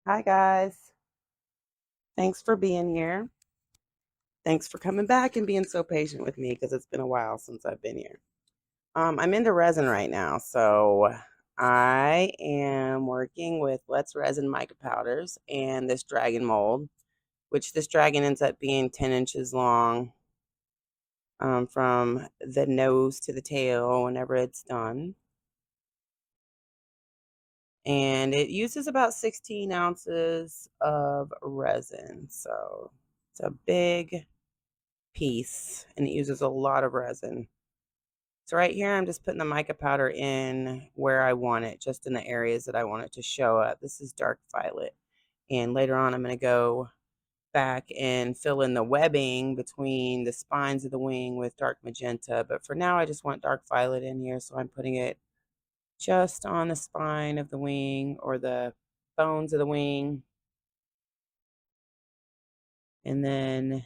Hi guys. Thanks for being here. Thanks for coming back and being so patient with me because it's been a while since I've been here. I'm into resin right now, so I am working with Let's Resin mica powders and this dragon mold, which this dragon ends up being 10 inches long from the nose to the tail whenever it's done. And it uses about 16 ounces of resin, so it's a big piece and it uses a lot of resin. So right here, I'm just putting the mica powder in where I want it, just in the areas that I want it to show up. This is dark violet. And later on, I'm going to go back and fill in the webbing between the spines of the wing with dark magenta. But for now, I just want dark violet in here. So I'm putting it just on the spine of the wing or the bones of the wing. And then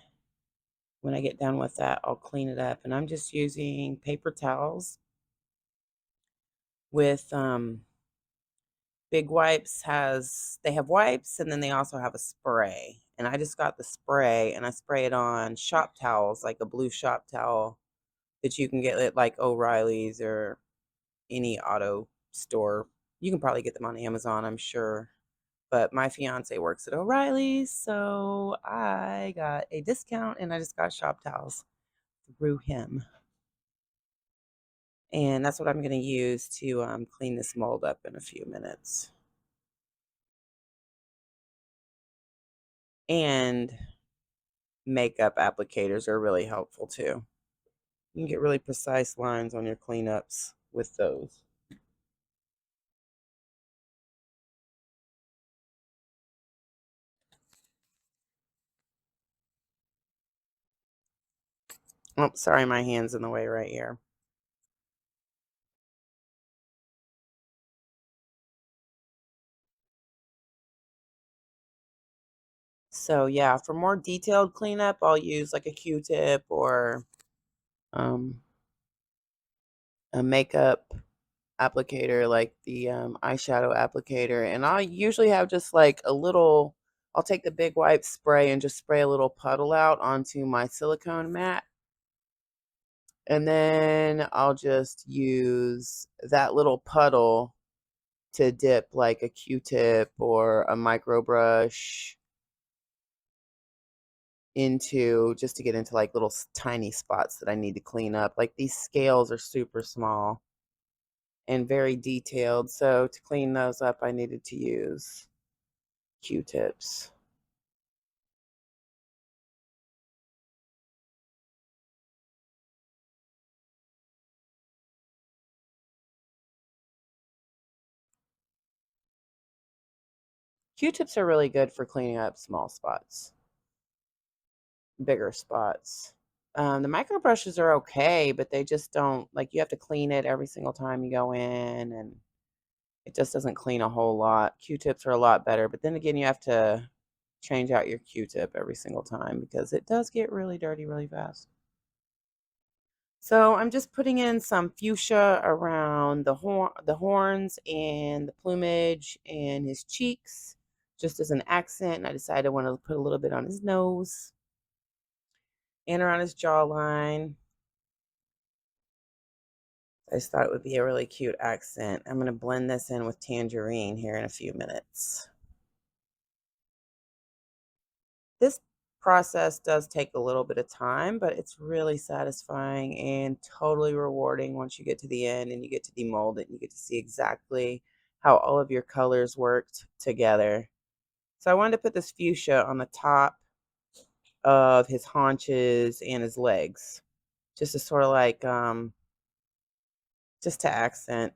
when I get done with that, I'll clean it up. And I'm just using paper towels with Big Wipes they have wipes and then they also have a spray. And I just got the spray and I spray it on shop towels, like a blue shop towel that you can get at like O'Reilly's or any auto store. You can probably get them on Amazon, I'm sure. But my fiance works at O'Reilly's, so I got a discount and I just got shop towels through him. And that's what I'm going to use to clean this mold up in a few minutes. And makeup applicators are really helpful too. You can get really precise lines on your cleanups with those. Oh, sorry, my hand's in the way right here. So yeah, for more detailed cleanup, I'll use like a Q-tip or um, a makeup applicator like the eyeshadow applicator. And I usually have just like I'll take the big wipe spray and just spray a little puddle out onto my silicone mat. And then I'll just use that little puddle to dip like a Q-tip or a micro brush into, just to get into like little tiny spots that I need to clean up. Like these scales are super small and very detailed. So to clean those up, I needed to use Q-tips. Q-tips are really good for cleaning up small spots, bigger spots. The micro brushes are okay, but they just don't, like, you have to clean it every single time you go in, and it just doesn't clean a whole lot. Q-tips are a lot better, but then again, you have to change out your Q-tip every single time because it does get really dirty really fast. So I'm just putting in some fuchsia around the horns and the plumage and his cheeks, just as an accent. And I decided I wanted to put a little bit on his nose and around his jawline. I just thought it would be a really cute accent. I'm going to blend this in with Tangerine here in a few minutes. This process does take a little bit of time, but it's really satisfying and totally rewarding once you get to the end and you get to demold it and you get to see exactly how all of your colors worked together. So I wanted to put this fuchsia on the top of his haunches and his legs, just to sort of like, just to accent.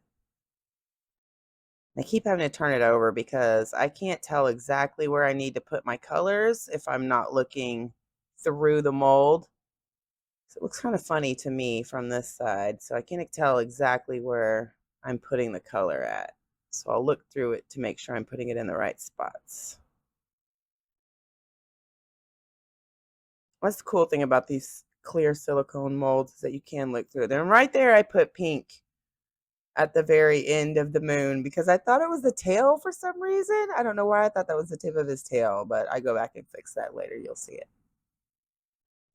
I keep having to turn it over because I can't tell exactly where I need to put my colors if I'm not looking through the mold. So it looks kind of funny to me from this side, so I can't tell exactly where I'm putting the color at. So I'll look through it to make sure I'm putting it in the right spots. That's the cool thing about these clear silicone molds is that you can look through them. And right there I put pink at the very end of the moon because I thought it was the tail for some reason. I don't know why I thought that was the tip of his tail, but I go back and fix that later. You'll see it.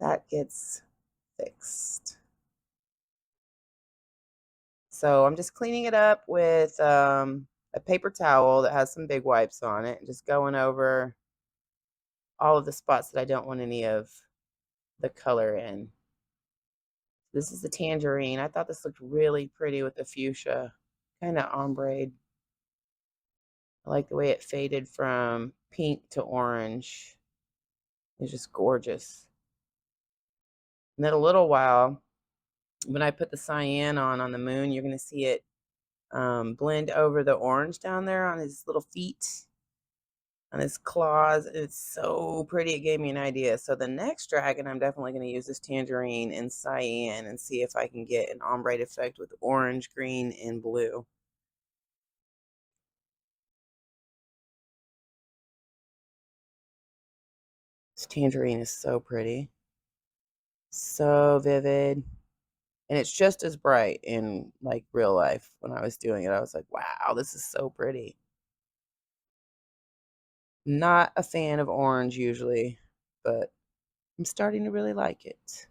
That gets fixed. So I'm just cleaning it up with a paper towel that has some big wipes on it, and just going over all of the spots that I don't want any of the color in. This is the tangerine. I thought this looked really pretty with the fuchsia, kind of ombre. I like the way it faded from pink to orange. It's just gorgeous. And then a little while, when I put the cyan on the moon, you're going to see it blend over the orange down there on his little feet, on his claws. It's so pretty. It gave me an idea. So the next dragon, I'm definitely going to use this tangerine and cyan and see if I can get an ombre effect with orange, green, and blue. This tangerine is so pretty. So vivid. And it's just as bright in like real life. When I was doing it, I was like, wow, this is so pretty. Not a fan of orange usually, but I'm starting to really like it.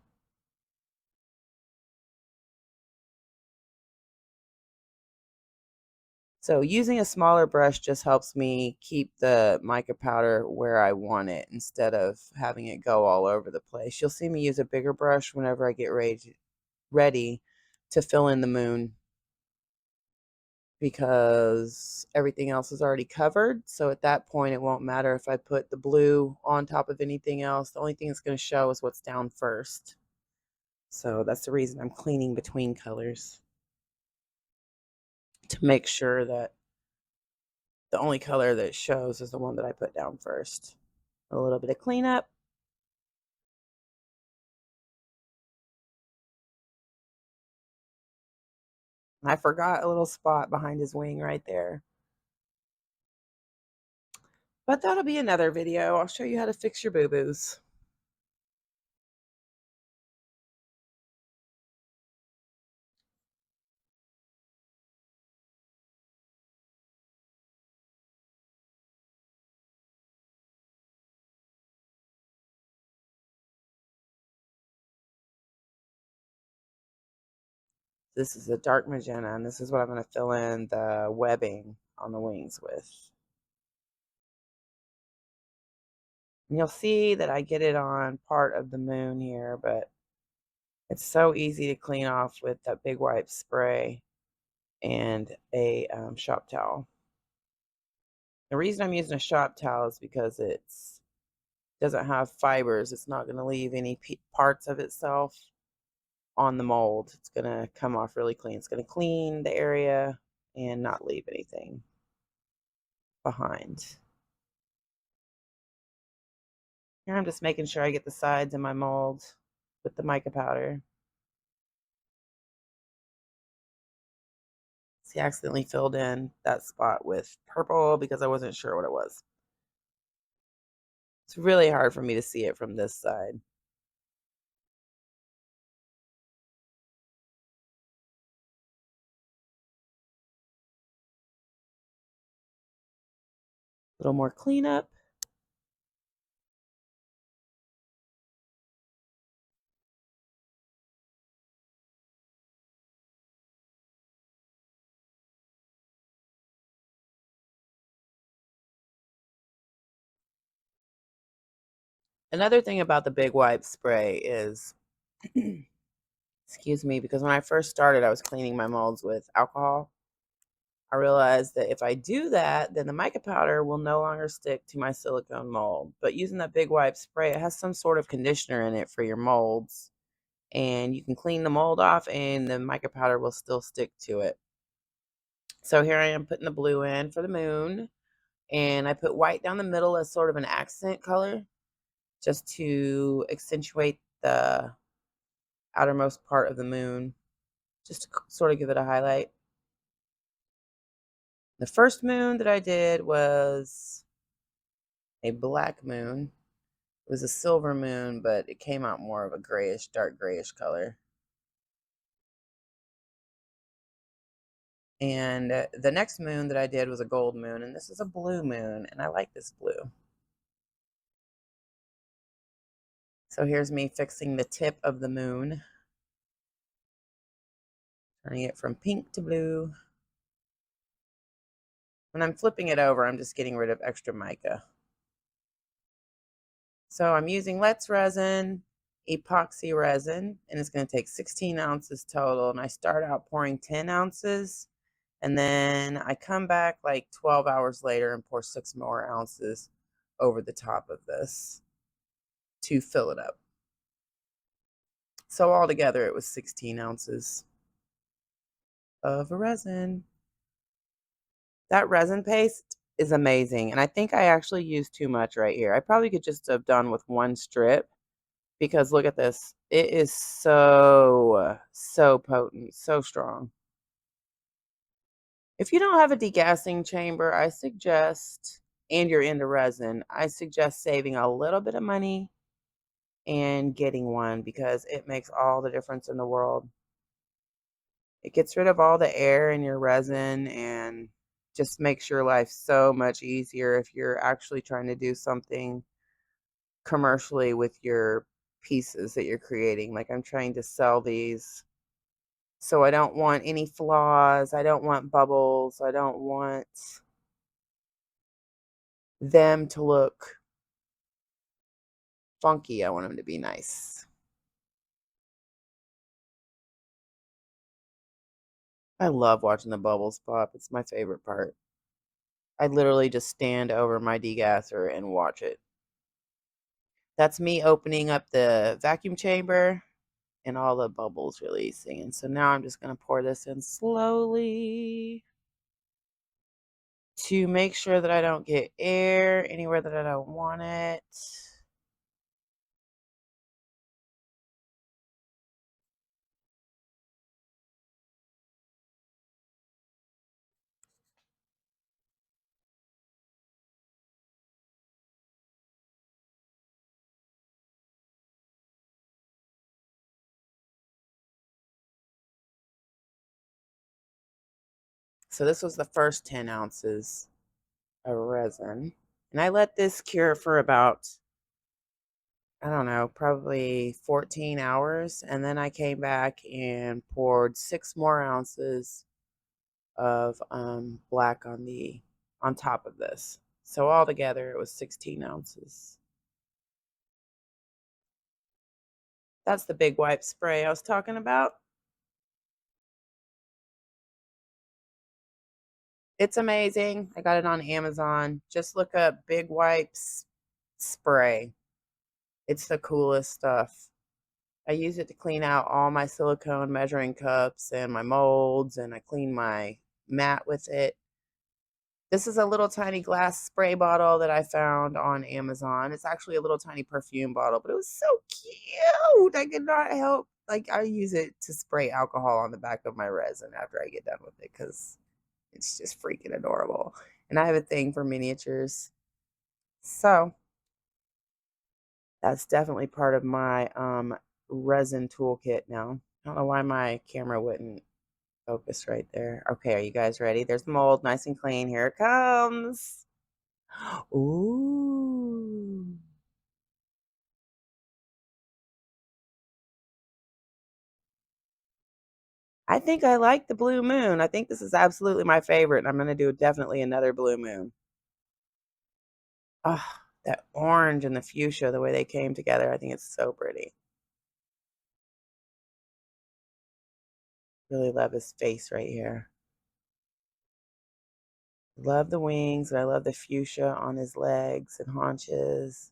So using a smaller brush just helps me keep the mica powder where I want it instead of having it go all over the place. You'll see me use a bigger brush whenever I get ready to fill in the moon, because everything else is already covered. So at that point, it won't matter if I put the blue on top of anything else. The only thing that's going to show is what's down first. So that's the reason I'm cleaning between colors, to make sure that the only color that shows is the one that I put down first. A little bit of cleanup. I forgot a little spot behind his wing right there. But that'll be another video. I'll show you how to fix your boo-boos. This is a dark magenta, and this is what I'm going to fill in the webbing on the wings with. And you'll see that I get it on part of the moon here, but it's so easy to clean off with that big wipe spray and a shop towel. The reason I'm using a shop towel is because it's doesn't have fibers. It's not going to leave any parts of itself on the mold. It's going to come off really clean. It's going to clean the area and not leave anything behind. Here I'm just making sure I get the sides in my mold with the mica powder. See, I accidentally filled in that spot with purple because I wasn't sure what it was. It's really hard for me to see it from this side. A little more cleanup. Another thing about the big wipe spray is, excuse me, because when I first started, I was cleaning my molds with alcohol. I realized that if I do that, then the mica powder will no longer stick to my silicone mold. But using that big wipe spray, it has some sort of conditioner in it for your molds. And you can clean the mold off and the mica powder will still stick to it. So here I am putting the blue in for the moon. And I put white down the middle as sort of an accent color, just to accentuate the outermost part of the moon, just to sort of give it a highlight. The first moon that I did was a black moon. It was a silver moon, but it came out more of a grayish, dark grayish color. And the next moon that I did was a gold moon, and this is a blue moon, and I like this blue. So here's me fixing the tip of the moon, turning it from pink to blue. When I'm flipping it over, I'm just getting rid of extra mica. So I'm using Let's Resin, Epoxy Resin, and it's going to take 16 ounces total. And I start out pouring 10 ounces, and then I come back like 12 hours later and pour 6 more ounces over the top of this to fill it up. So altogether, it was 16 ounces of resin. That resin paste is amazing, and I think I actually used too much right here. I probably could just have done with one strip, because look at this. It is so potent, so strong. If you don't have a degassing chamber, I suggest, and you're into resin, I suggest saving a little bit of money and getting one, because it makes all the difference in the world. It gets rid of all the air in your resin and just makes your life so much easier if you're actually trying to do something commercially with your pieces that you're creating. Like, I'm trying to sell these, so I don't want any flaws. I don't want bubbles. I don't want them to look funky. I want them to be nice. I love watching the bubbles pop. It's my favorite part. I literally just stand over my degasser and watch it. That's me opening up the vacuum chamber and all the bubbles releasing. And so now I'm just going to pour this in slowly to make sure that I don't get air anywhere that I don't want it. So this was the first 10 ounces of resin. And I let this cure for about, I don't know, probably 14 hours. And then I came back and poured 6 more ounces of black on top of this. So altogether it was 16 ounces. That's the big wipe spray I was talking about. It's amazing. I got it on Amazon. Just look up Big Wipes spray. It's the coolest stuff. I use it to clean out all my silicone measuring cups and my molds, and I clean my mat with it. This is a little tiny glass spray bottle that I found on Amazon. It's actually a little tiny perfume bottle, but it was so cute. I could not help. Like, I use it to spray alcohol on the back of my resin after I get done with it, because it's just freaking adorable. And I have a thing for miniatures. So that's definitely part of my resin toolkit now. I don't know why my camera wouldn't focus right there. Okay, are you guys ready? There's the mold, nice and clean. Here it comes. Ooh. I think I like the blue moon. I think this is absolutely my favorite, and I'm going to do definitely another blue moon. Ah, that orange and the fuchsia, the way they came together, I think it's so pretty. Really love his face right here. Love the wings, and I love the fuchsia on his legs and haunches.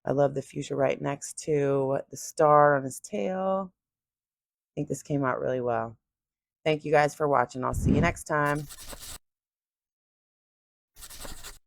I love the fuchsia right next to the star on his tail. I think this came out really well. Thank you guys for watching. I'll see you next time.